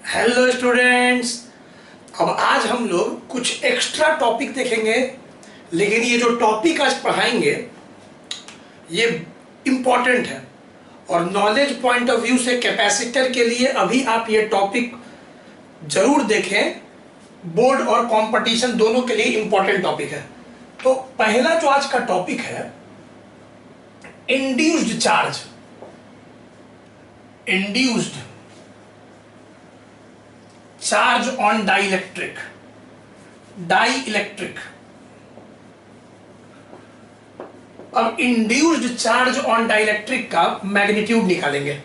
Hello students. अब आज हम लोग कुछ एक्स्ट्रा टॉपिक देखेंगे, लेकिन ये जो टॉपिक आज पढ़ाएंगे ये इम्पॉर्टेंट है और नॉलेज पॉइंट ऑफ व्यू से कैपेसिटर के लिए अभी आप ये टॉपिक जरूर देखें। बोर्ड और कंपटीशन दोनों के लिए इम्पॉर्टेंट टॉपिक है। तो पहला जो आज का टॉपिक है, induced charge. Induced charge on dielectric. अब इंड्यूस्ड चार्ज ऑन डाइलेक्ट्रिक का मैग्नीट्यूड निकालेंगे।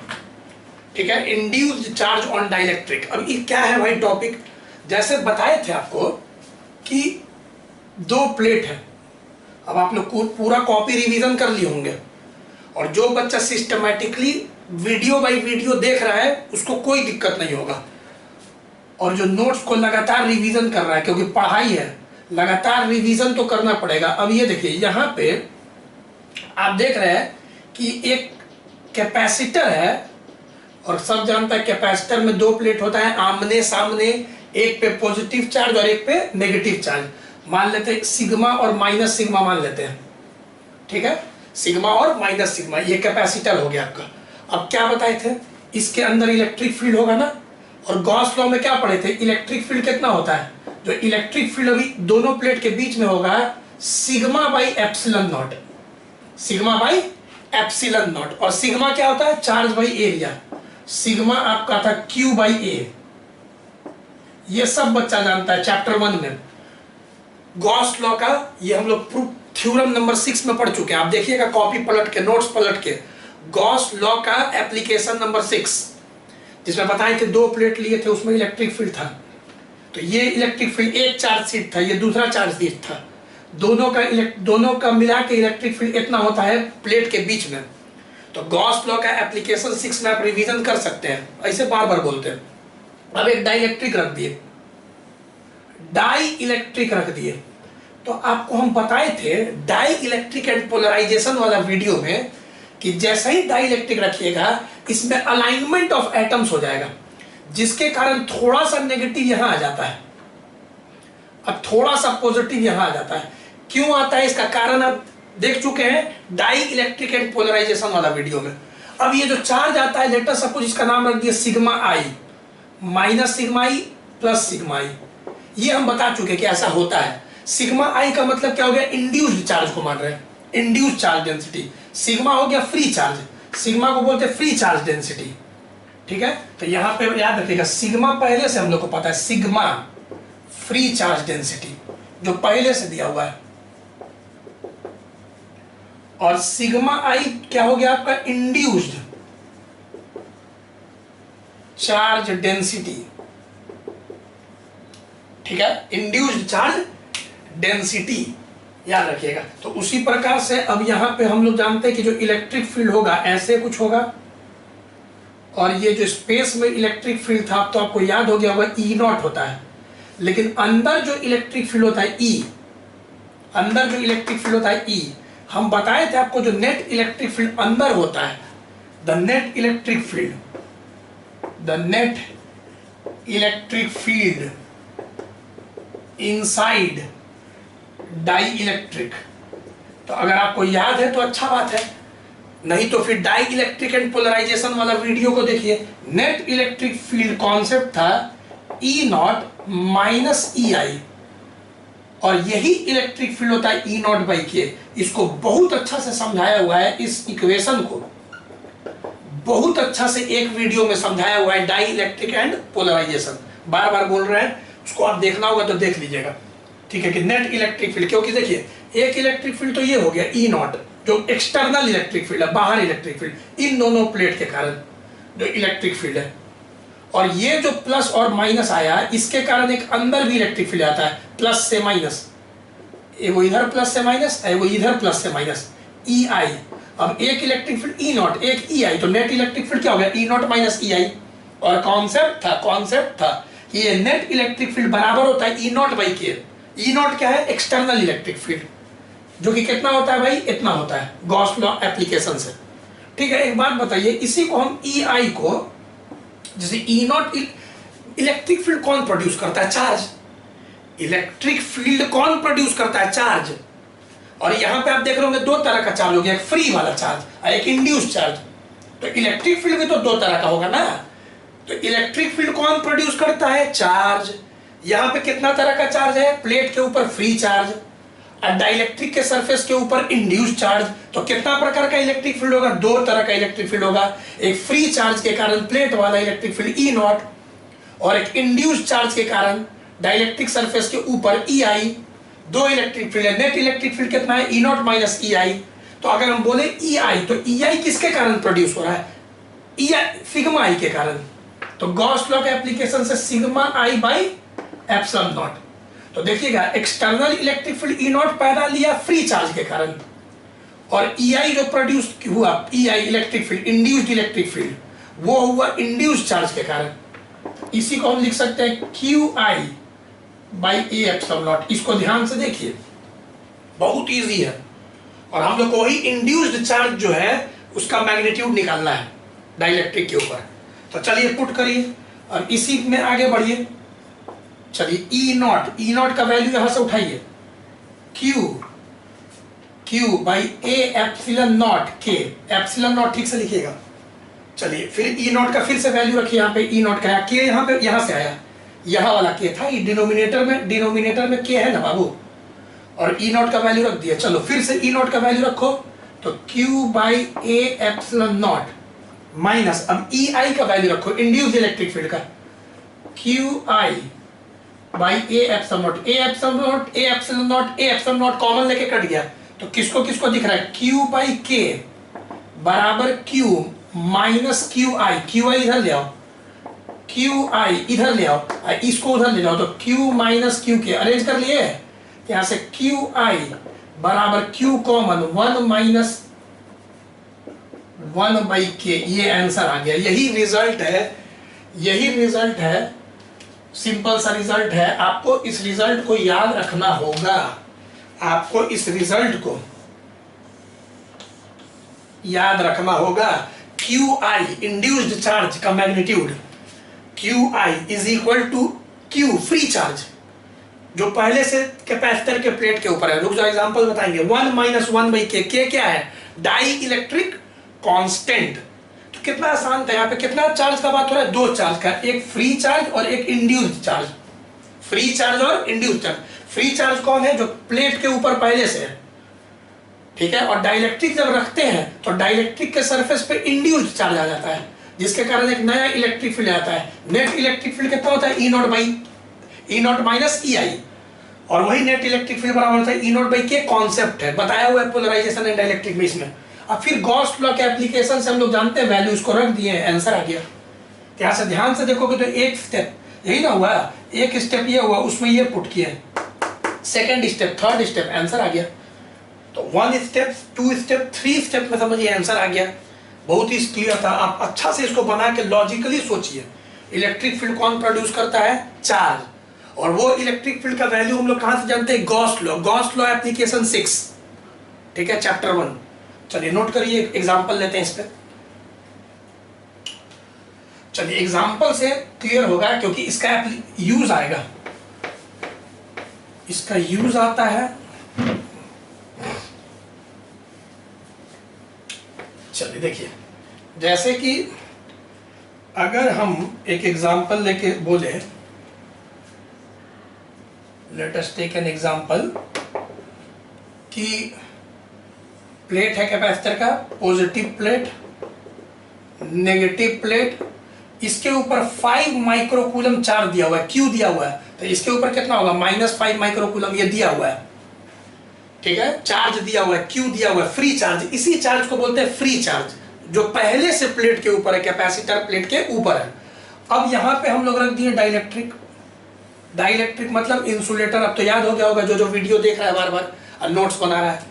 ठीक है, इंड्यूस्ड चार्ज ऑन डाइलेक्ट्रिक। अब ये क्या है भाई टॉपिक? जैसे बताए थे आपको कि दो प्लेट है। अब आप लोग पूरा कॉपी रिवीजन कर लिए होंगे, और जो बच्चा सिस्टमैटिकली वीडियो बाय वीडियो देख रहा है उसको कोई दिक्कत नहीं होगा, और जो नोट्स को लगातार रिवीजन कर रहा है, क्योंकि पढ़ाई है, लगातार रिवीजन तो करना पड़ेगा। अब ये देखिए, यहाँ पे आप देख रहे हैं कि एक कैपेसिटर है, और सब जानता है कैपेसिटर में दो प्लेट होता है आमने सामने, एक पे पॉजिटिव चार्ज और एक पे नेगेटिव चार्ज। मान लेते हैं सिग्मा और माइनस सिग्मा मान लेते हैं। ठीक है, सिग्मा और माइनस सिग्मा, ये कैपेसिटर हो गया आपका। अब क्या बताए थे, इसके अंदर इलेक्ट्रिक फील्ड होगा ना, और गॉस लॉ में क्या पढ़े थे, इलेक्ट्रिक फील्ड कितना होता है? जो इलेक्ट्रिक फील्ड अभी दोनों प्लेट के बीच में होगा, sigma by epsilon not. Sigma by epsilon not. और सिग्मा क्या होता है? Charge by area. सिग्मा आपका था क्यू बाई ए। ये सब बच्चा जानता है चैप्टर 1 में। गॉस लॉ का ये हम लोग प्रूफ थ्योरम नंबर 6 में पढ़ चुके हैं। आप देखिएगा कॉपी पलट के, नोट्स पलट के, गॉस लॉ का एप्लीकेशन नंबर 6, जिसमें बताए थे दो प्लेट लिए थे, उसमें इलेक्ट्रिक फील्ड था। तो ये इलेक्ट्रिक फील्ड, एक चार्ज शीट था, ये दूसरा चार्ज शीट था, दोनों का मिला के इलेक्ट्रिक फील्ड इतना होता है प्लेट के बीच में। तो गॉस लॉ का एप्लीकेशन 6 में आप रिवीजन कर सकते हैं, ऐसे बार बार बोलते हैं। अब एक डाइलेक्ट्रिक रख दिए, डाई इलेक्ट्रिक रख दिए। तो आपको हम बताए थे डाई इलेक्ट्रिक एंड पोलराइजेशन वाला वीडियो में कि जैसे ही डाई इलेक्ट्रिक रखिएगा, इसमें अलाइनमेंट ऑफ एटम्स हो जाएगा, जिसके कारण थोड़ा सा नेगेटिव यहां आ जाता है, अब थोड़ा सा पॉजिटिव यहां आ जाता है। क्यों आता है, इसका कारण आप देख चुके हैं डाई इलेक्ट्रिक एंड पोलराइजेशन वाला वीडियो में। अब ये जो चार्ज आता है, लेट अस सपोज इसका नाम रख दिया सिग्मा आई, माइनस सिग्मा आई प्लस सिग्मा आई। ये हम बता चुके कि ऐसा होता है। सिग्मा आई का मतलब क्या हो गया? इंड्यूस्ड चार्ज को मान रहे हैं, इंड्यूस्ड चार्ज डेंसिटी। सिग्मा हो गया फ्री चार्ज, सिग्मा को बोलते हैं फ्री चार्ज डेंसिटी। ठीक है, तो यहां पे याद रखिएगा, सिग्मा पहले से हम लोग को पता है, सिग्मा फ्री चार्ज डेंसिटी जो पहले से दिया हुआ है, और सिग्मा आई क्या हो गया आपका? Induced charge density. ठीक है, इंड्यूस्ड चार्ज डेंसिटी याद रखिएगा। तो उसी प्रकार से अब यहां पे हम लोग जानते हैं कि जो इलेक्ट्रिक फील्ड होगा ऐसे कुछ होगा, और ये जो स्पेस में इलेक्ट्रिक फील्ड था तो आपको याद हो गया होगा ई नॉट होता है, लेकिन अंदर जो इलेक्ट्रिक फील्ड होता है ई, अंदर जो इलेक्ट्रिक फील्ड होता है ई, हम बताए थे आपको जो नेट इलेक्ट्रिक फील्ड अंदर होता है, the net electric field inside dielectric. तो अगर आपको याद है तो अच्छा बात है, नहीं तो फिर डाई इलेक्ट्रिक एंड पोलराइजेशन वाला वीडियो को देखिए। नेट इलेक्ट्रिक फील्ड कॉन्सेप्ट था ई नॉट माइनस ई आई, और यही इलेक्ट्रिक फील्ड होता है ई नॉट बाई के। इसको बहुत अच्छा से समझाया हुआ है, इस इक्वेशन को बहुत अच्छा से एक वीडियो में समझाया हुआ है, डाई इलेक्ट्रिक एंड पोलराइजेशन। बार बार बोल रहे हैं, उसको आप देखना होगा तो देख लीजिएगा। ठीक है, कि नेट इलेक्ट्रिक फील्ड, क्योंकि देखिए एक इलेक्ट्रिक फील्ड तो ये हो गया ई नॉट, जो एक्सटर्नल इलेक्ट्रिक फील्ड है, बाहर इलेक्ट्रिक फील्ड, इन दोनों प्लेट के कारण जो इलेक्ट्रिक फील्ड है। और ये जो प्लस और माइनस आया, इसके कारण एक अंदर भी इलेक्ट्रिक फील्ड आता है, प्लस से माइनस, एगो इधर प्लस से माइनस, एगो इधर प्लस से माइनस, ई आई। अब एक इलेक्ट्रिक फील्ड ई नॉट, एक ई आई, तो नेट इलेक्ट्रिक फील्ड क्या हो गया? ई नॉट माइनस ई आई। और कॉन्सेप्ट था कि ये नेट इलेक्ट्रिक फील्ड बराबर होता है ई नॉट बाई के। ई नॉट क्या है? एक्सटर्नल इलेक्ट्रिक फील्ड, जो कि कितना होता है भाई? इतना होता है, गॉस लॉ एप्लीकेशन से। ठीक है, एक बात बताइए, इसी को हम ई आई को, जैसे ई नॉट इलेक्ट्रिक फील्ड कौन प्रोड्यूस करता है? चार्ज। इलेक्ट्रिक फील्ड कौन प्रोड्यूस करता है? चार्ज। और यहां पे आप देख रहे होंगे दो तरह का चार्ज हो गया, एक फ्री वाला चार्ज और एक इंड्यूस चार्ज। तो इलेक्ट्रिक फील्ड भी तो दो तरह का होगा ना। तो इलेक्ट्रिक फील्ड कौन प्रोड्यूस करता है? चार्ज। यहां पे कितना तरह का चार्ज है? प्लेट के ऊपर फ्री चार्ज और डाइलेक्ट्रिक के सरफेस के ऊपर इंड्यूस चार्ज। तो कितना प्रकार का इलेक्ट्रिक फील्ड होगा? दो तरह का इलेक्ट्रिक फील्ड होगा, एक फ्री चार्ज के कारण प्लेट वाला इलेक्ट्रिक फील्ड ई नॉट और एक इंड्यूस चार्ज के कारण डाइलेक्ट्रिक सरफेस के ऊपर ई आई। दो इलेक्ट्रिक फील्ड है, नेट इलेक्ट्रिक फील्ड कितना है? ई नॉट माइनस ई आई। तो अगर हम बोले ई आई, तो ई आई किसके कारण प्रोड्यूस हो रहा है? ई आई सिग्मा आई के कारण। तो गॉस लॉ के एप्लीकेशन से sigma I by epsilon not. तो देखिएगा external electric field E not पैदा लिया फ्री चार्ज के कारण, और ई आई जो प्रोड्यूस हुआ ई आई electric field, induced electric field, वो हुआ इंड्यूस्ड चार्ज के कारण। इसी को हम लिख सकते हैं Q I by A epsilon not. इसको ध्यान से देखिए, बहुत इजी है। और हम लोग को वही इंड्यूस्ड चार्ज जो है उसका मैग्नीट्यूड निकालना है डाइलेक्ट्रिक के ऊपर। तो चलिए पुट करिए और इसी में आगे बढ़िए। चलिए ई नॉट का वैल्यू यहां से उठाइए, Q by A epsilon not के। एप्सिलॉन नॉट ठीक से लिखिएगा। चलिए फिर ई नॉट का फिर से वैल्यू रखिए, यहाँ पे ई नॉट का है के, यहाँ पे यहाँ से आया, यहाँ वाला के था, ये डिनोमिनेटर में के है ना बाबू, और ई नॉट का वैल्यू रख दिया। चलो फिर से ई नॉट का वैल्यू रखो, तो Q by A epsilon not minus, अब ई आई का वैल्यू रखो इंड्यूस्ड इलेक्ट्रिक फील्ड का, Q I by A epsilon not. A epsilon not common लेके कट गया, तो किसको किसको दिख रहा है? क्यू बाई के बराबर क्यू माइनस क्यू आई इधर ले आओ, क्यू आई इधर ले आओ, इसको उधर ले जाओ, तो क्यू माइनस क्यू के अरेंज कर लिए। यहां से क्यू आई बराबर क्यू कॉमन 1 माइनस 1 बाई के, ये आंसर आ गया। यही रिजल्ट है, सिंपल सा रिजल्ट है। आपको इस रिजल्ट को याद रखना होगा, आपको इस रिजल्ट को याद रखना होगा। क्यू आई इंड्यूस्ड चार्ज का magnitude, Q I is equal to Q free charge जो पहले से कैपेसिटर के प्लेट के ऊपर है। रुक जाओ एग्जांपल बताएंगे। 1 माइनस 1 बाई के क्या है? Dielectric constant. तो कितना आसान था, यहाँ पे कितना चार्ज का बात हो रहा है? दो चार्ज का, एक फ्री चार्ज और एक इंड्यूस्ड चार्ज। फ्री चार्ज और इंड्यूस्ड चार्ज। फ्री चार्ज कौन है? जो प्लेट के ऊपर पहले से है, ठीक है। और डाइलेक्ट्रिक जब रखते हैं तो डाइलेक्ट्रिक के सरफेस पे इंड्यूस्ड चार्ज आ जाता है, जिसके कारण एक नया इलेक्ट्रिक फील्ड आता है। नेट इलेक्ट्रिक फील्ड कितना होता है? ई नॉट माइनस ई आई, और वही नेट इलेक्ट्रिक फील्ड बराबर होता है ई नॉट बाई के। कॉन्सेप्ट है, बताया हुआ है पोलराइजेशन एंड डाइलेक्ट्रिक में इसमें। अब फिर गॉस लॉ के एप्लीकेशन से हम लोग जानते हैं, वैल्यूज को रख दिए, आंसर आ गया। यहाँ से ध्यान से देखोगे तो एक स्टेप यही ना हुआ, एक स्टेप ये हुआ, उसमें ये पुट किया, second step, third step, answer आ गया। तो 1 स्टेप, 2 स्टेप, 3 स्टेप में समझिए आंसर आ गया। बहुत ही क्लियर था। आप अच्छा से इसको बना के लॉजिकली सोचिए। इलेक्ट्रिक फील्ड कौन प्रोड्यूस करता है? चार्ज। और वो इलेक्ट्रिक फील्ड का वैल्यू हम लोग कहां से जानते हैं? गॉस लॉ एप्लीकेशन 6, ठीक है, चैप्टर 1। चलिए नोट करिए, एग्जांपल लेते हैं इस पे। चलिए एग्जांपल से क्लियर होगा, क्योंकि इसका यूज आएगा, इसका यूज आता है। चलिए देखिए, जैसे कि अगर हम एक एग्जांपल लेके बोले, let us take an example कि प्लेट है कैपेसिटर का, पॉजिटिव प्लेट, नेगेटिव प्लेट, इसके ऊपर 5 माइक्रोकूलम चार्ज दिया हुआ है, क्यू दिया हुआ है, तो इसके ऊपर कितना होगा? -5 माइक्रोकूलम ये दिया हुआ है, ठीक है, चार्ज दिया हुआ है, क्यू दिया हुआ है, फ्री चार्ज। इसी चार्ज को बोलते हैं फ्री चार्ज, जो पहले से प्लेट के ऊपर है, कैपेसिटर प्लेट के ऊपर है। अब यहाँ पे हम लोग रख दिए डाइलेक्ट्रिक। डाइलेक्ट्रिक मतलब इंसुलेटर। अब तो याद हो गया होगा जो वीडियो देख रहा है बार बार और नोट्स बना रहा है।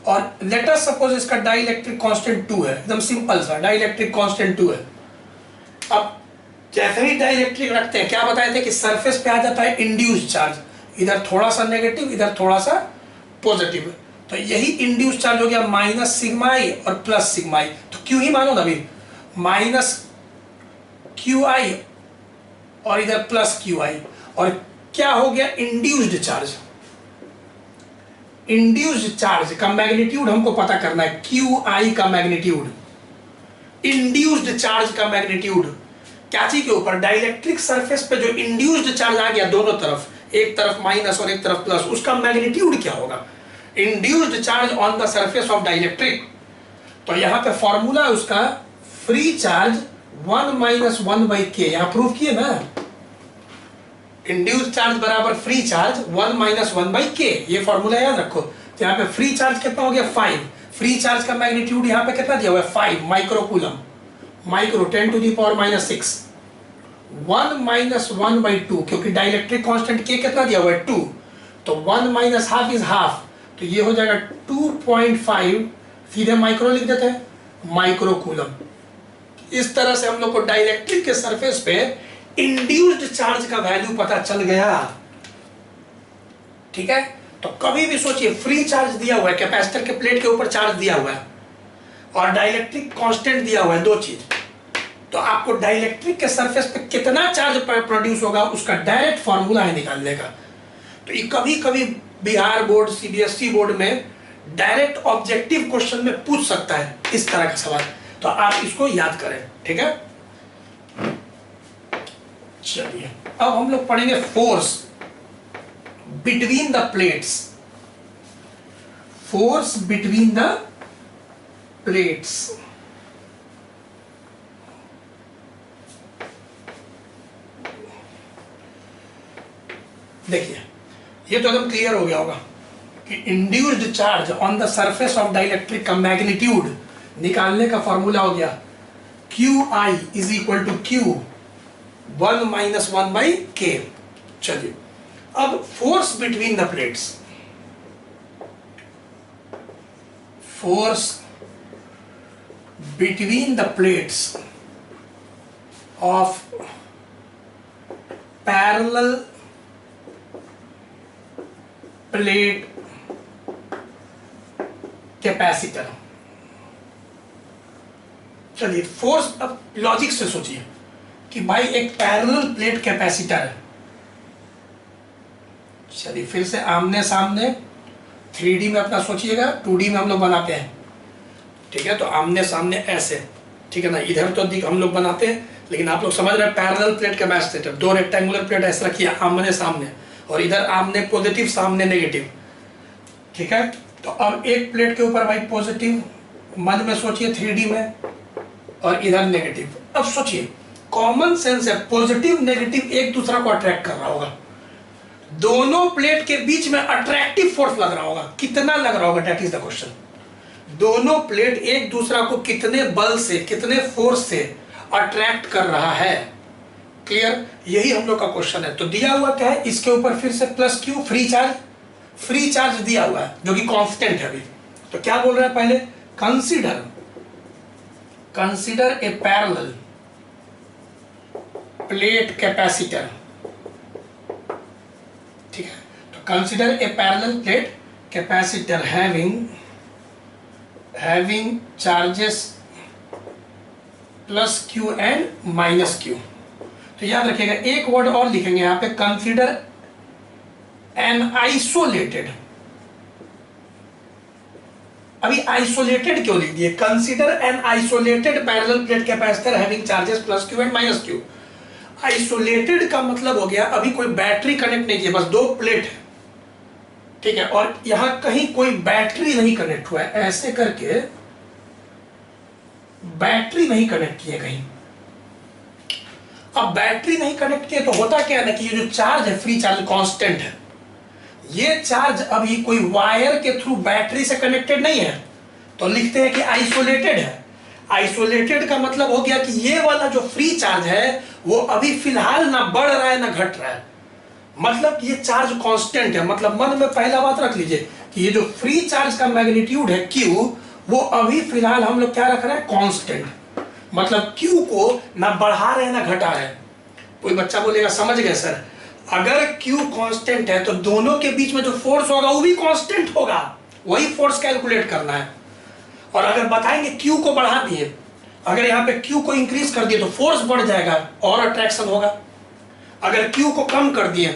और लेट अस सपोज इसका डाइलेक्ट्रिक कांस्टेंट 2 है, एकदम सिंपल सा, डाइलेक्ट्रिक कांस्टेंट 2 है। अब जैसे ही डाइलेक्ट्रिक रखते हैं, क्या बताए थे कि सरफेस पे आ जाता है इंड्यूस्ड चार्ज, इधर थोड़ा सा नेगेटिव, इधर थोड़ा सा पॉजिटिव। तो यही इंड्यूस्ड चार्ज हो गया माइनस सिग्मा आई और प्लस सिग्मा आई। तो क्यू ही मानो ना अभी, माइनस क्यू आई और इधर प्लस क्यू आई, और क्या हो गया, इंड्यूस्ड चार्ज। इंड्यूस्ड चार्ज का मैग्नीट्यूड हमको पता करना है, क्यू आई का मैग्नीट्यूड, इंड्यूस्ड चार्ज का मैग्नीट्यूड क्या चीज के ऊपर, डाइलेक्ट्रिक सरफेस पे जो इंड्यूस्ड चार्ज आ गया दोनों तरफ, एक तरफ माइनस और एक तरफ प्लस, उसका मैग्नीट्यूड क्या होगा, induced charge on the surface of dielectric. तो यहां पे फॉर्मूला है उसका, फ्री चार्ज 1 माइनस 1 बाई के, यहां प्रूव किए ना, इंड्यूस्ड चार्ज बराबर फ्री चार्ज 1 माइनस 1 बाई के, ये फॉर्मूला याद रखो। तो यहाँ पे फ्री चार्ज कितना हो गया 5, फ्री चार्ज का मैग्नीट्यूड यहाँ पे कितना दिया हुआ है 5 micro coulomb, micro 10 to the power minus 6, 1 minus 1 by 2, क्योंकि डाइलेक्ट्रिक कांस्टेंट के कितना दिया हुआ है 2, तो 1 माइनस हाफ इज हाफ, तो ये हो जाएगा 2.5, सीधे माइक्रो लिख देते हैं, माइक्रो कूलम। इस तरह से हम लोग को डाइलेक्ट्रिक के सरफेस पे इंड्यूस्ड चार्ज का वैल्यू पता चल गया। ठीक है, तो कभी भी सोचिए फ्री चार्ज दिया हुआ है, कैपेसिटर के प्लेट के ऊपर चार्ज दिया हुआ है और डाइलेक्ट्रिक कांस्टेंट दिया हुआ है, दो चीज, तो आपको डाइलेक्ट्रिक के सरफेस पे कितना चार्ज प्रोड्यूस होगा उसका डायरेक्ट फॉर्मूला है निकालने का। तो ये कभी कभी बिहार बोर्ड, सीबीएसई बोर्ड में डायरेक्ट ऑब्जेक्टिव क्वेश्चन में पूछ सकता है इस तरह का सवाल, तो आप इसको याद करें। ठीक है, चलिए अब हम लोग पढ़ेंगे force between the plates, force between the plates. देखिए ये तो एकदम क्लियर हो गया होगा कि induced charge on the surface of dielectric का मैग्नीट्यूड निकालने का फॉर्मूला हो गया Q I is equal to Q 1 minus 1 by K. चलिए अब force between the plates, force between the plates of parallel plate capacitor. चलिए फोर्स, अब logic से सोचिए कि भाई एक पैरेलल प्लेट कैपेसिटर है। चलिए फिर से आमने सामने 3D में अपना सोचिएगा, 2D में हम लोग बनाते हैं। ठीक है, तो आमने सामने ऐसे, ठीक है ना, इधर तो हम लोग बनाते हैं लेकिन आप लोग समझ रहे हैं पैरेलल प्लेट कैपेसिटर, दो रेक्टेंगुलर प्लेट ऐसे रखिए आमने सामने, और इधर आमने पॉजिटिव सामने नेगेटिव। ठीक है, तो अब एक प्लेट के ऊपर भाई पॉजिटिव, मन में सोचिए 3D में, और इधर नेगेटिव। अब सोचिए कॉमन सेंस है, पॉजिटिव नेगेटिव एक दूसरा को अट्रैक्ट कर रहा होगा, दोनों प्लेट के बीच में अट्रैक्टिव फोर्स लग रहा होगा, कितना लग रहा होगा, दैट इज द क्वेश्चन। दोनों प्लेट एक दूसरा को कितने बल से, कितने फोर्स से अट्रैक्ट कर रहा है। क्लियर, यही हम लोग का क्वेश्चन है। तो दिया हुआ क्या है, इसके ऊपर फिर से plus Q, free charge, free charge दिया हुआ है जो कि कांस्टेंट है अभी। तो क्या बोल रहा है पहले, consider, consider a parallel plate capacitor. ठीक है, तो consider a parallel plate capacitor having charges plus Q and minus Q. तो याद रखिएगा एक वर्ड और लिखेंगे यहां पे, कंसीडर एन आइसोलेटेड। अभी आइसोलेटेड क्यों लिख दिए, consider an isolated parallel plate capacitor having charges plus Q and minus Q. Isolated का मतलब हो गया अभी कोई बैटरी कनेक्ट नहीं किया, बस दो प्लेट है। ठीक है, और यहां कहीं कोई बैटरी नहीं कनेक्ट हुआ है, ऐसे करके बैटरी नहीं कनेक्ट किए कहीं। अब बैटरी नहीं कनेक्ट किए तो होता क्या है ना कि ये जो चार्ज है, फ्री चार्ज कांस्टेंट है, ये चार्ज अभी कोई वायर के थ्रू बैटरी से कनेक्टेड नहीं है, तो लिखते हैं कि आइसोलेटेड है। आइसोलेटेड का मतलब हो गया कि ये वाला जो फ्री चार्ज है वो अभी फिलहाल ना बढ़ रहा है ना घट रहा है, मतलब ये चार्ज कांस्टेंट है। मतलब मन में पहला बात रख लीजिए कि ये जो फ्री चार्ज का मैग्नीट्यूड है Q, वो अभी फिलहाल हम लोग क्या रख रहे हैं, कांस्टेंट। मतलब Q को ना बढ़ा रहे हैं ना घटा रहे हैं। कोई बच्चा बोलेगा समझ गए सर, अगर Q कांस्टेंट है तो दोनों के बीच में जो फोर्स होगा वो भी कांस्टेंट होगा, वही फोर्स कैलकुलेट करना है। और अगर बताएंगे Q को बढ़ा दिए, अगर यहाँ पे Q को इंक्रीज कर दिए तो फोर्स बढ़ जाएगा और अट्रैक्शन होगा। अगर Q को कम कर दिए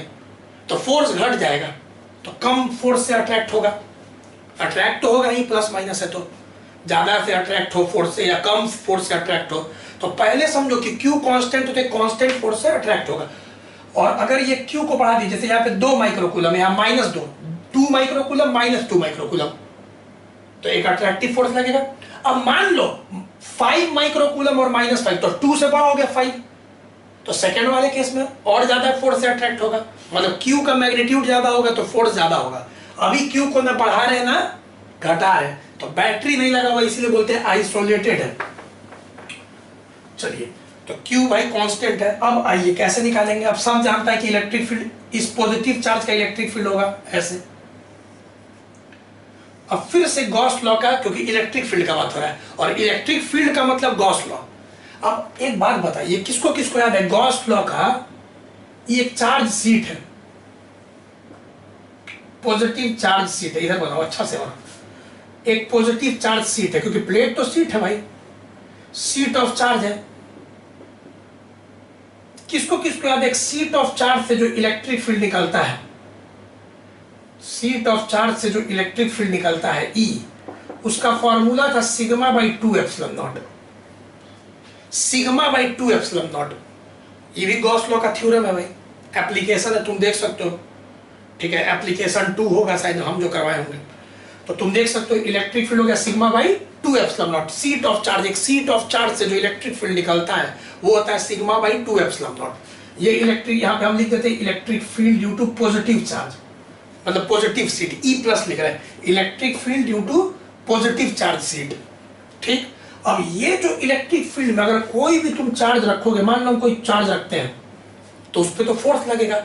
तो फोर्स घट जाएगा, तो कम फोर्स से अट्रैक्ट होगा, अट्रैक्ट तो होगा ही, प्लस माइनस है, तो ज्यादा से अट्रैक्ट हो फोर्स से या कम फोर्स से अट्रैक्ट हो, तो पहले समझो कि Q कांस्टेंट होते, कांस्टेंट फोर्स से अट्रैक्ट होगा। और अगर ये Q को बढ़ा दी, जैसे यहाँ पे 2 माइक्रोकूलम, यहाँ -2, 2 माइक्रोकूलम -2 माइक्रोकूलम, तो एक अट्रैक्टिव फोर्स लगेगा। अब मान लो 5 माइक्रोकूलम और -5, तो 2 से बड़ा हो गया 5, तो सेकंड वाले केस में और ज्यादा फोर्स से अट्रैक्ट होगा, मतलब Q का मैग्नीट्यूड ज्यादा होगा तो फोर्स ज्यादा होगा। अभी Q को ना बढ़ा रहे ना घटा रहे, तो बैटरी नहीं लगा हुआ, इसीलिए बोलते हैं आइसोलेटेड है। चलिए, तो Q भाई कांस्टेंट है। अब आइए कैसे निकालेंगे। अब सब जानता है कि इलेक्ट्रिक फील्ड, इस पॉजिटिव चार्ज का इलेक्ट्रिक फील्ड होगा ऐसे। अब फिर से गॉस लॉ का, क्योंकि इलेक्ट्रिक फील्ड का बात हो रहा है और इलेक्ट्रिक फील्ड का मतलब गॉस लॉ। अब एक बात बताइए, किसको किसको याद है गॉस लॉ का, ये एक चार्ज सीट है, पॉजिटिव चार्ज सीट है, इधर बनाओ अच्छा से बनाओ, एक पॉजिटिव चार्ज सीट है, क्योंकि प्लेट तो सीट है भाई, सीट ऑफ चार्ज है। किसको किसको याद है, एक सीट ऑफ चार्ज से जो इलेक्ट्रिक फील्ड निकलता है, सीट ऑफ चार्ज से जो इलेक्ट्रिक फील्ड निकलता है E, उसका फॉर्मूला था sigma by 2 epsilon not, sigma by 2 epsilon नॉट। ये भी गॉस लॉ का थ्योरम है भाई, एप्लीकेशन है, तुम देख सकते हो, ठीक है, एप्लीकेशन 2 होगा शायद हम जो करवाए होंगे, तो तुम देख सकते हो इलेक्ट्रिक फील्ड हो गया sigma by 2 epsilon naught. Sheet of charge, एक सीट ऑफ चार्ज से जो इलेक्ट्रिक फील्ड निकलता है वो होता है सिग्मा बाई 2 एप्सिलॉन नॉट। ये इलेक्ट्रिक, यहाँ पे हम लिख देते हैं electric field due to positive charge, मतलब पॉजिटिव सीट, E प्लस लिख रहे हैं, electric field due to positive charge sheet, ठीक। अब ये जो इलेक्ट्रिक फील्ड में अगर कोई भी तुम चार्ज रखोगे, मान लो कोई चार्ज रखते हैं, तो उस पर तो फोर्स लगेगा।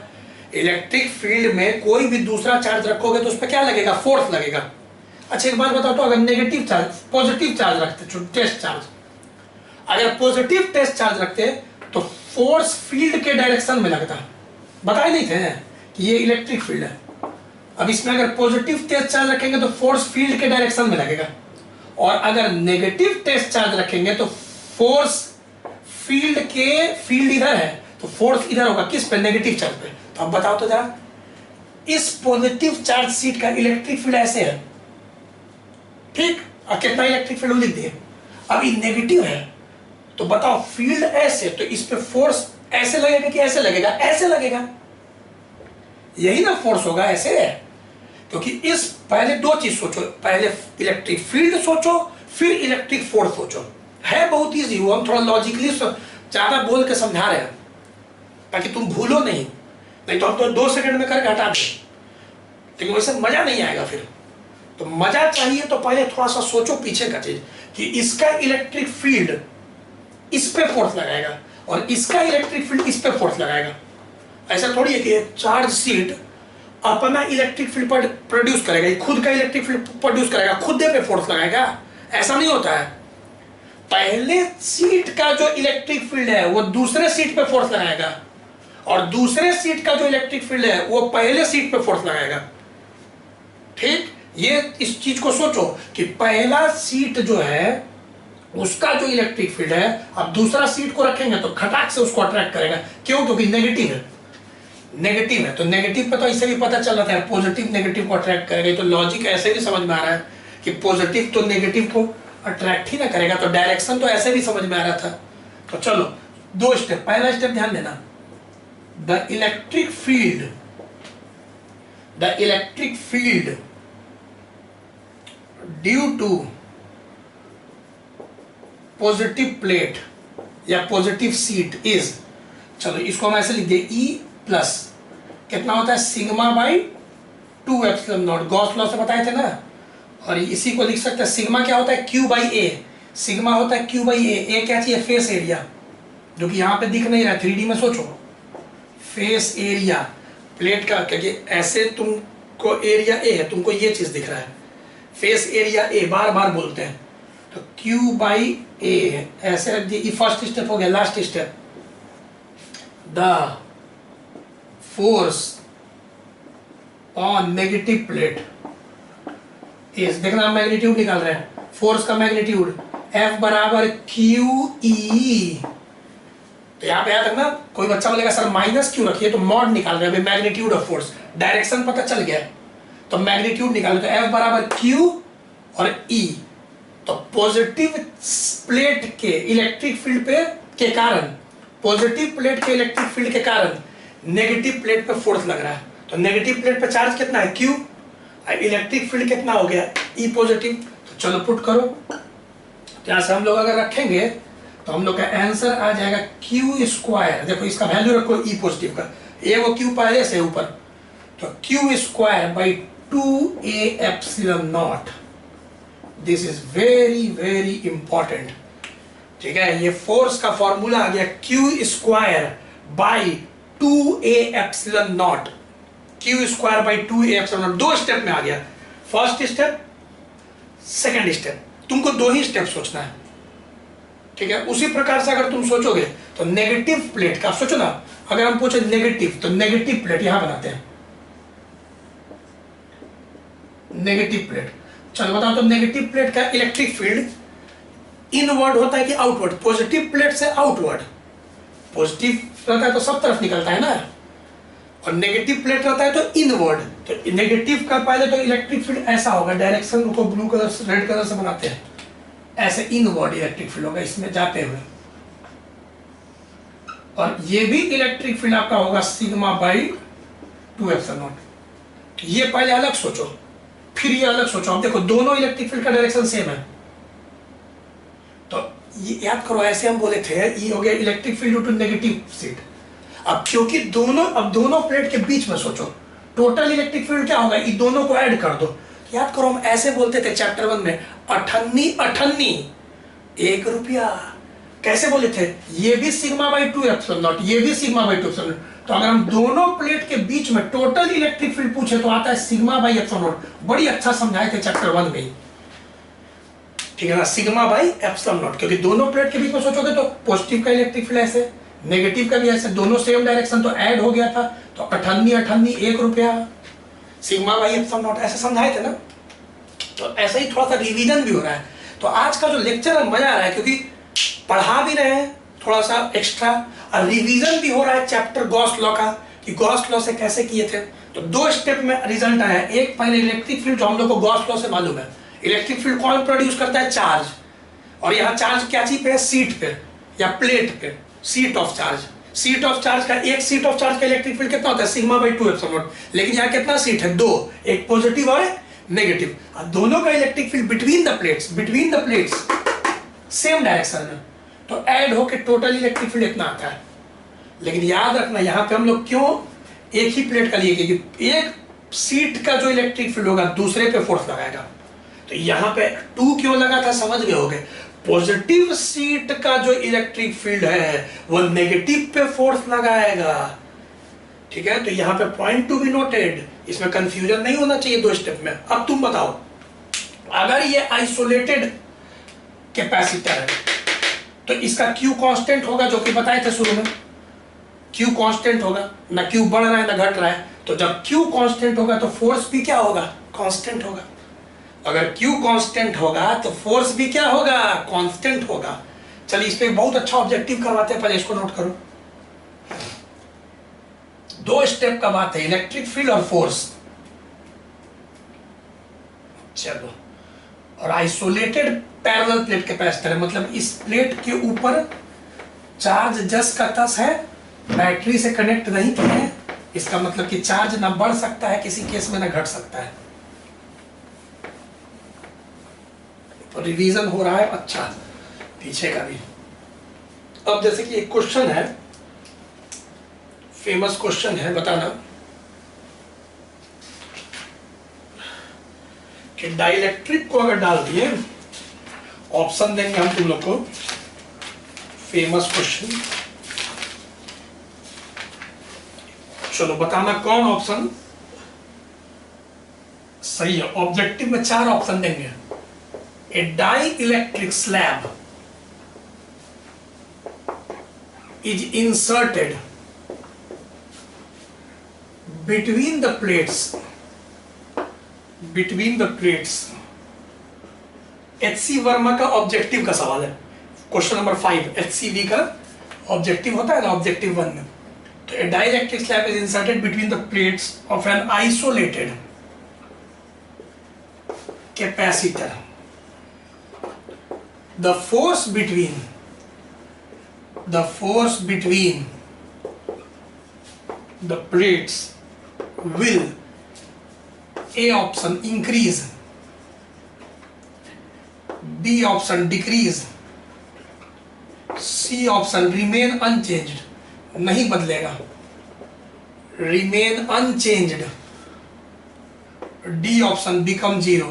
इलेक्ट्रिक फील्ड में कोई भी दूसरा चार्ज रखोगे तो उस पर क्या लगेगा, फोर्स लगेगा। अच्छा एक बात बताओ, तो अगर नेगेटिव चार्ज, पॉजिटिव चार्ज रखते, टेस्ट चार्ज, अगर पॉजिटिव टेस्ट चार्ज रखते तो फोर्स फील्ड के डायरेक्शन में लगता, बताए नहीं थे कि ये इलेक्ट्रिक फील्ड है। अब इसमें अगर पॉजिटिव टेस्ट चार्ज रखेंगे तो फोर्स फील्ड के डायरेक्शन में लगेगा, और अगर नेगेटिव टेस्ट चार्ज रखेंगे तो फोर्स फील्ड के, फील्ड इधर है तो फोर्स इधर होगा, किस पे, नेगेटिव चार्ज पे। तो अब बताओ तो जरा, इस पॉजिटिव चार्ज सीट का इलेक्ट्रिक फील्ड ऐसे है, ठीक, और कितना इलेक्ट्रिक फील्ड लिख दिए। अब ये नेगेटिव है तो बताओ फील्ड ऐसे, तो इस पे फोर्स ऐसे लगेगा कि ऐसे लगेगा, ऐसे लगेगा, यही ना फोर्स होगा, ऐसे है। क्योंकि इस, पहले दो चीज सोचो, पहले इलेक्ट्रिक फील्ड सोचो, फिर इलेक्ट्रिक फोर्स सोचो। है बहुत ईजी, वो हम थोड़ा लॉजिकली ज्यादा बोल के समझा रहे हैं ताकि तुम भूलो नहीं, नहीं तो हम तो 2 सेकंड में करके हटा दें, लेकिन वैसे मजा नहीं आएगा फिर। तो मजा चाहिए तो पहले थोड़ा सा सोचो पीछे का चीज, कि इसका इलेक्ट्रिक फील्ड इस पे फोर्स लगाएगा और इसका इलेक्ट्रिक फील्ड इस पे फोर्स लगाएगा। ऐसा थोड़ी है कि चार्ज सीट अपना इलेक्ट्रिक फील्ड प्रोड्यूस करेगा, ये खुद का इलेक्ट्रिक फील्ड प्रोड्यूस करेगा, खुद पे फोर्स लगाएगा, ऐसा नहीं होता है। पहले सीट का जो इलेक्ट्रिक फील्ड है वो दूसरे सीट पे फोर्स लगाएगा, और दूसरे सीट का जो इलेक्ट्रिक फील्ड है वो पहले सीट पे फोर्स लगाएगा, ठीक। ये इस चीज को सोचो कि पहला सीट जो है उसका जो इलेक्ट्रिक फील्ड है, अब दूसरा सीट को रखेंगे तो खटाक से उसको अट्रैक्ट करेगा, क्यों, क्योंकि नेगेटिव है, नेगेटिव है। तो नेगेटिव पे तो इससे भी पता चल रहा था पॉजिटिव नेगेटिव को अट्रैक्ट करेगा, तो लॉजिक ऐसे भी समझ में आ रहा है कि पॉजिटिव तो नेगेटिव को अट्रैक्ट ही ना करेगा, तो डायरेक्शन तो ऐसे भी समझ में आ रहा था। तो चलो 2 स्टेप, पहला स्टेप ध्यान देना, the electric field due to positive plate या पॉजिटिव सीट इज, चलो इसको हम ऐसे लिख दिए, E प्लस कितना होता है, सिग्मा by 2 epsilon not, Gauss law से बताए थे ना। और इसी को लिख सकते हैं, सिग्मा क्या होता है, Q बाई A, सिग्मा होता है Q बाई A। क्या चाहिए, फेस एरिया, जो कि यहाँ पे दिख नहीं रहा है, 3D में सोचो, फेस एरिया प्लेट का, क्योंकि ऐसे तुमको एरिया A है, तुमको ये चीज दिख रहा है, फेस एरिया A बार बार बोलते हैं, तो Q बाई A ऐसे रख दिए। फर्स्ट स्टेप हो गया। Last step, the force on negative plate is, देखना हम मैग्नीट्यूड निकाल रहे हैं, फोर्स का मैग्नीट्यूड F बराबर QE तो यहाँ पे याद रखना, कोई बच्चा बोलेगा सर माइनस क्यों रखिए, तो मॉड निकाल रहे हैं, मैग्नीट्यूड ऑफ फोर्स, डायरेक्शन पता चल गया तो मैग्नीट्यूड निकालो, तो F बराबर Q और E। तो पॉजिटिव प्लेट के इलेक्ट्रिक फील्ड पे के कारण, पॉजिटिव प्लेट के इलेक्ट्रिक फील्ड के कारण नेगेटिव प्लेट पे फोर्स लग रहा है, तो नेगेटिव प्लेट पे चार्ज कितना है Q, इलेक्ट्रिक फील्ड कितना हो गया E पॉजिटिव। तो चलो पुट करो, यहाँ से हम लोग अगर रखेंगे तो हम लोग का आंसर आ जाएगा Q स्क्वायर, देखो इसका वैल्यू रखो E पॉजिटिव का, ये वो Q पहले से ऊपर, तो Q square by 2A epsilon not. This is very very important, ठीक है। ये फोर्स का फॉर्मूला आ गया Q square by 2A epsilon not, Q square by 2A epsilon not. दो स्टेप में आ गया, फर्स्ट स्टेप सेकंड स्टेप, तुमको दो ही स्टेप सोचना है, ठीक है। उसी प्रकार से अगर तुम सोचोगे तो नेगेटिव प्लेट का सोचो ना, अगर हम पूछे नेगेटिव, तो नेगेटिव प्लेट यहां बनाते हैं, नेगेटिव प्लेट। चलो बताओ, तो नेगेटिव प्लेट का इलेक्ट्रिक फील्ड इनवर्ड होता है कि आउटवर्ड? पॉजिटिव प्लेट से आउटवर्ड, पॉजिटिव रहता है तो सब तरफ निकलता है ना, और नेगेटिव प्लेट रहता है तो इनवर्ड। तो नेगेटिव का पहले तो इलेक्ट्रिक फील्ड ऐसा होगा, डायरेक्शन को ब्लू कलर से रेड कलर से बनाते हैं, ऐसे इनवर्ड इलेक्ट्रिक फील्ड होगा इसमें जाते हुए, और ये भी इलेक्ट्रिक फील्ड आपका होगा सिग्मा बाई 2 एप्सिलॉन नॉट। ये पहले अलग सोचो, फिर ये अलग सोचो। अब देखो दोनों इलेक्ट्रिक फील्ड का डायरेक्शन सेम है, तो ये याद करो, ऐसे हम बोले थे ये हो गया electric field due to negative sheet. अब क्योंकि दोनों प्लेट के बीच में सोचो, टोटल इलेक्ट्रिक फील्ड क्या होगा, ये दोनों को ऐड कर दो। याद करो हम ऐसे बोलते थे चैप्टर 1 में, अठन्नी अठन्नी 1 रुपया, कैसे बोले थे, ये भी सिग्मा बाई 2 एप्सिलॉन नॉट, ये भी सिग्मा बाई 2 एप्सिलॉन नॉट। तो अगर हम दोनों प्लेट के बीच में टोटल इलेक्ट्रिक फील्ड पूछे तो आता है सिग्मा बाई एप्सिलॉन नॉट। बड़ी अच्छा समझाए थे चैप्टर 1 में, ठीक है ना, सिग्मा बाई एप्सिलॉन नॉट। क्योंकि दोनों प्लेट के बीच में सोचोगे तो पॉजिटिव का इलेक्ट्रिक फील्ड ऐसे, नेगेटिव का भी ऐसे, दोनों सेम डायरेक्शन तो ऐड हो गया था, तो अठन्नी अठन्नी 1 रुपया सिग्मा बाई एप्सिलॉन नॉट, ऐसे समझाए थे ना। तो ऐसे ही थोड़ा सा रिवीजन भी हो रहा है। तो आज का जो लेक्चर है मजा आ रहा है, क्योंकि पढ़ा भी रहे हैं थोड़ा सा एक्स्ट्रा, और रिवीजन भी हो रहा है चैप्टर गॉस लॉ का, कि गॉस लॉ से कैसे किए थे। तो 2 स्टेप में रिजल्ट आया, एक पहले इलेक्ट्रिक फील्ड जो हम लोग को गॉस लॉ से मालूम है, इलेक्ट्रिक फील्ड कौन प्रोड्यूस करता है, चार्ज, और यहाँ चार्ज क्या चीज पे है, सीट पे या प्लेट पे, seat of charge. Seat of charge का, एक सीट ऑफ चार्ज का इलेक्ट्रिक फील्ड कितना होता है, सिग्मा बाई 2 एप्सिलॉन नॉट। लेकिन यहाँ कितना सीट है, 2, एक पॉजिटिव और नेगेटिव, और दोनों का electric field between the plates same direction में, तो ऐड होके टोटल इलेक्ट्रिक फील्ड इतना आता है। लेकिन याद रखना यहाँ पे हम लोग क्यों एक ही प्लेट का लिए, क्योंकि एक सीट का जो इलेक्ट्रिक फील्ड होगा दूसरे पे फोर्स लगाएगा। तो यहाँ पे 2 क्यों लगा था समझ गए होगे, पॉजिटिव सीट का जो इलेक्ट्रिक फील्ड है वो नेगेटिव पे फोर्स लगाएगा, ठीक है। तो यहाँ पे पॉइंट टू बी नोटेड, इसमें कंफ्यूजन नहीं होना चाहिए 2 स्टेप में। अब तुम बताओ, अगर ये आइसोलेटेड कैपेसिटर है तो इसका Q कांस्टेंट होगा, जो कि बताए थे शुरू में, Q कांस्टेंट होगा, ना Q बढ़ रहा है ना घट रहा है। तो जब Q कांस्टेंट होगा तो फोर्स भी क्या होगा, कांस्टेंट होगा। अगर Q कांस्टेंट होगा तो फोर्स भी क्या होगा, कांस्टेंट होगा। चलिए इस पे बहुत अच्छा ऑब्जेक्टिव करवाते हैं, पहले इसको नोट करो। 2 स्टेप का बात है, इलेक्ट्रिक फील्ड और फोर्स। चलो, और आइसोलेटेड पैरेलल प्लेट कैपेसिटर है, मतलब इस प्लेट के ऊपर चार्ज जस का तस है, बैटरी से कनेक्ट नहीं किए हैं, इसका मतलब कि चार्ज ना बढ़ सकता है किसी केस में, ना घट सकता है। तो रिवीजन हो रहा है अच्छा पीछे का भी। अब जैसे कि एक क्वेश्चन है, फेमस क्वेश्चन है, बताना कि डाइलेक्ट्रिक को अगर डाल दिए, ऑप्शन देंगे हम तुम लोग को, फेमस क्वेश्चन। चलो बताना कौन ऑप्शन सही है। ऑब्जेक्टिव में 4 ऑप्शन देंगे। A dielectric slab is inserted between the plates। HC Verma का ऑब्जेक्टिव का सवाल है, क्वेश्चन नंबर 5 HCV का ऑब्जेक्टिव होता है ना, ऑब्जेक्टिव 1 में, तो a dielectric slab is inserted between the plates of an isolated capacitor. The force between the plates will, A option increase, B option decrease, C option remain unchanged, नहीं बदलेगा, remain unchanged, D option become 0.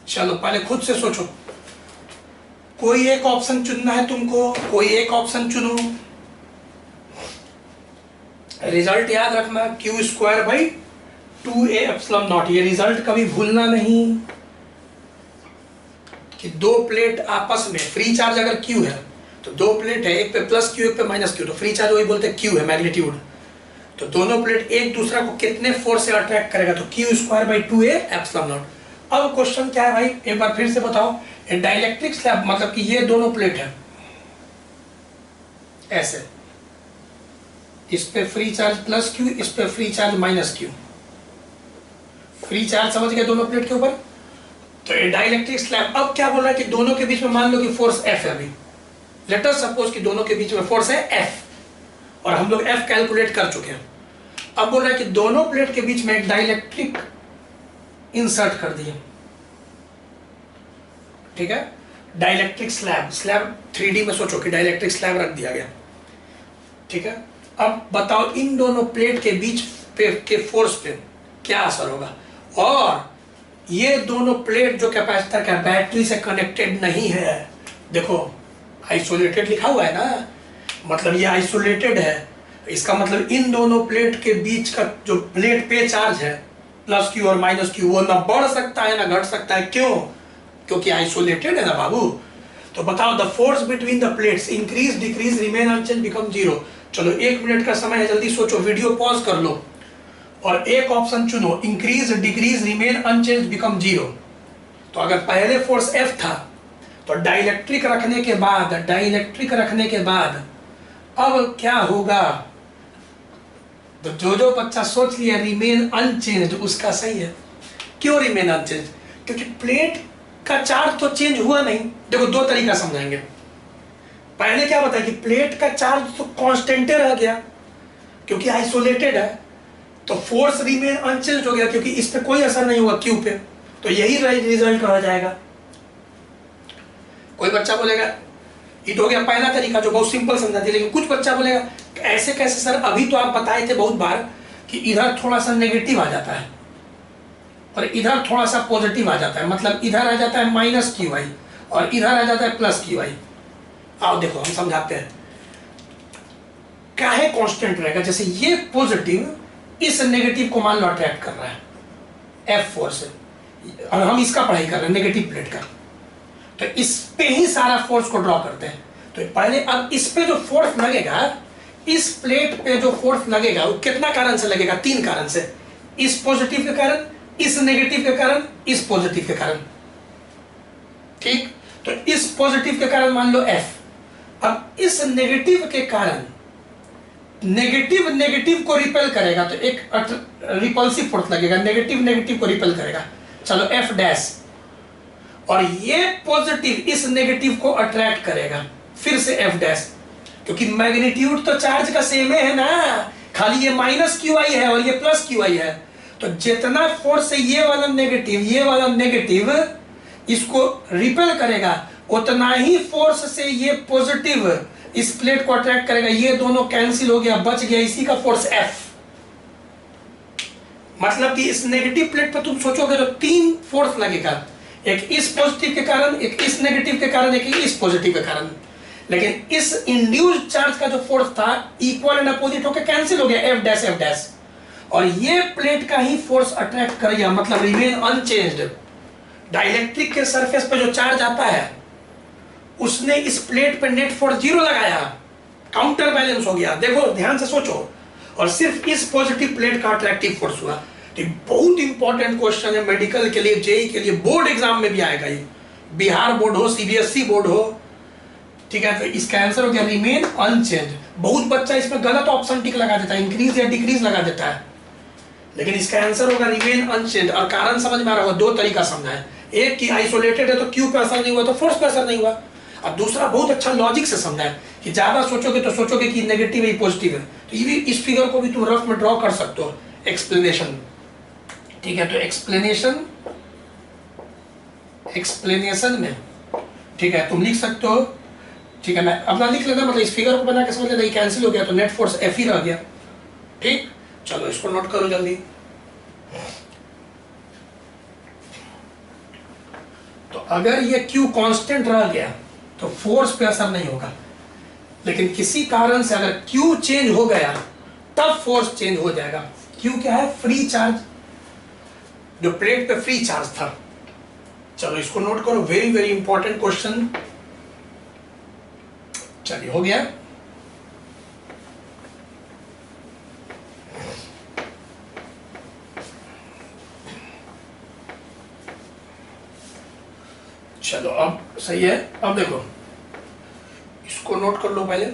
चलो पहले खुद से सोचो, कोई एक option चुनना है तुमको, कोई एक ऑप्शन चुनो. रिजल्ट याद रखना, Q square by 2a epsilon नॉट. ये रिजल्ट कभी भूलना नहीं कि दो प्लेट आपस में, फ्री चार्ज अगर क्यू है तो दो प्लेट है, एक पे प्लस क्यू एक पे माइनस क्यू, तो फ्री चार्ज वही बोलते हैं क्यू है, मैग्नीट्यूड. तो दोनों प्लेट एक दूसरा को कितने फोर्स से अट्रैक्ट करेगा, तो Q square by 2a epsilon not. अब क्वेश्चन क्या है भाई, एक बार फिर से बताओ. डाइलेक्ट्रिक स्लैब मतलब कि ये दोनों प्लेट है ऐसे, इस पे फ्री चार्ज प्लस क्यू, इस पे free charge minus Q. Free charge समझ गए दोनों प्लेट के ऊपर. तो डाइलेक्ट्रिक स्लैब अब क्या बोल रहा है कि दोनों के बीच में मान लो कि फोर्स एफ है. अभी लेट अस सपोज कि दोनों के बीच में फोर्स है एफ और हम लोग एफ कैलकुलेट कर चुके हैं. अब बोल रहा है कि दोनों प्लेट के बीच में एक डाइलेक्ट्रिक इंसर्ट कर दिए. ठीक है, डाइलेक्ट्रिक स्लैब 3D में सोचो कि डाइलेक्ट्रिक स्लैब रख दिया गया. ठीक है, अब बताओ इन दोनों प्लेट के बीच के फोर्स पे क्या असर होगा. और ये दोनों प्लेट जो कैपेसिटर का बैटरी से कनेक्टेड नहीं है, देखो आइसोलेटेड लिखा हुआ है ना, मतलब ये आइसोलेटेड है. इसका मतलब इन दोनों प्लेट के बीच का जो प्लेट पे चार्ज है प्लस क्यू और माइनस क्यू, वो ना बढ़ सकता है ना घट सकता है. क्यों? क्योंकि आइसोलेटेड है ना बाबू. तो बताओ the force between the plates increase decrease remain unchange become 0. चलो 1 मिनट का समय है, जल्दी सोचो, वीडियो पॉज कर लो और एक ऑप्शन चुनो, increase decrease remain unchange become 0. तो अगर पहले फोर्स F था तो डाइलेक्ट्रिक रखने के बाद अब क्या होगा. तो जो बच्चा सोच लिया रिमेन अनचेंज उसका सही है. क्यों रिमेन अनचेंज? क्योंकि प्लेट का चार्ज तो चेंज हुआ नहीं. देखो दो तरीका समझाएंगे. पहले क्या बताया कि प्लेट का चार्ज तो कांस्टेंट रह गया क्योंकि आइसोलेटेड है, तो फोर्स रिमेन अनचेंज हो गया क्योंकि इस पे कोई असर नहीं हुआ क्यू पे. तो यही रिजल्ट रह जाएगा. कोई बच्चा बोलेगा ये तो हो गया पहला तरीका जो बहुत सिंपल समझाती है. लेकिन कुछ बच्चा बोलेगा ऐसे कैसे सर, अभी तो आप बताए थे बहुत बार कि इधर थोड़ा सा नेगेटिव आ जाता है और इधर थोड़ा सा पॉजिटिव आ जाता है, मतलब इधर आ जाता है माइनस क्यू आई और इधर आ जाता है प्लस क्यू आई. आओ देखो हम समझाते हैं. क्या है कांस्टेंट रहेगा, जैसे ये पॉजिटिव इस नेगेटिव को मान लो अट्रैक्ट कर रहा है एफ फोर्स से, और हम इसका पढ़ाई कर रहे हैं नेगेटिव प्लेट का, तो इस पे ही सारा फोर्स को ड्रॉ करते हैं. तो पहले अब इस पे जो फोर्स लगेगा, इस प्लेट पे जो फोर्स लगेगा वो कितना कारण से लगेगा? 3 कारण से. इस पॉजिटिव के कारण, इस नेगेटिव के कारण, इस पॉजिटिव के कारण. ठीक, तो इस पॉजिटिव के कारण मान लो F. अब इस नेगेटिव के कारण नेगेटिव को रिपेल करेगा तो एक रिपल्सिव फोर्स लगेगा, नेगेटिव को रिपेल करेगा. चलो F डैश, और ये पॉजिटिव इस नेगेटिव को अट्रैक्ट करेगा, फिर से F डैश, क्योंकि मैग्नीट्यूड तो चार्ज का सेम है ना, खाली ये माइनस क्यू आई है और ये प्लस क्यू आई है. तो जितना फोर्स है ये वाला नेगेटिव इसको रिपेल करेगा, उतना ही फोर्स से ये पॉजिटिव इस प्लेट को अट्रैक्ट करेगा. ये दोनों कैंसिल हो गया, बच गया इसी का फोर्स F. मतलब कि इस नेगेटिव प्लेट पर तुम सोचोगे तो 3 फोर्स लगेगा, एक इस पॉजिटिव के कारण, एक इस नेगेटिव के कारण, एक इस पॉजिटिव के कारण. लेकिन इस इंड्यूस्ड चार्ज का जो फोर्स था इक्वल एंड अपोजिट होकर कैंसिल हो गया, F डैश, और ये प्लेट का ही फोर्स अट्रैक्ट करेगा, मतलब रिमेन अनचेंज्ड. डाइलेक्ट्रिक के सरफेस पे जो चार्ज आता है उसने इस प्लेट पे नेट फोर्स 0 लगाया, काउंटर बैलेंस हो गया. देखो ध्यान से सोचो, और सिर्फ इस पॉजिटिव प्लेट का अट्रैक्टिव फोर्स हुआ. तो बहुत इंपॉर्टेंट क्वेश्चन है मेडिकल के लिए, जेई के लिए, बोर्ड एग्जाम में भी आएगा. ये बिहार बोर्ड हो, सीबीएसई बोर्ड हो, ठीक है, तो इसका आंसर हो गया रिमेन अनचेंज। बहुत बच्चा इसमें गलत ऑप्शन टिक लगा देता है, इंक्रीज या डिक्रीज लगा देता है, लेकिन इसका आंसर होगा रिमेन अनचेंज। और कारण समझ में आ रहा होगा, दो तरीका समझा है, एक कि आइसोलेटेड है तो क्यू पे असर नहीं हुआ तो फोर्स पे असर नहीं हुआ, और दूसरा बहुत अच्छा लॉजिक से समझा है कि ज्यादा सोचोगे तो सोचोगे कि नेगेटिव है पॉजिटिव है। तो ये भी, इस फिगर को भी तुम रफ में ड्रॉ कर सकते हो एक्सप्लेनेशन। ठीक है, तो एक्सप्लेनेशन में, ठीक है, तुम लिख सकते हो। ठीक है, मैं अपना लिख लेना, मतलब इस फिगर को बना के समझ लेना, ये कैंसिल हो गया तो नेट फोर्स एफ ही रह गया। ठीक, चलो इसको नोट करो जल्दी। तो अगर ये Q कांस्टेंट रह गया तो फोर्स पे असर नहीं होगा, लेकिन किसी कारण से अगर Q चेंज हो गया तब फोर्स चेंज हो जाएगा। Q क्या है? फ्री चार्ज, जो प्लेट पे फ्री चार्ज था। चलो इसको नोट करो, वेरी वेरी इंपॉर्टेंट क्वेश्चन। चलिए, हो गया। चलो अब सही है। अब देखो, इसको नोट कर लो पहले।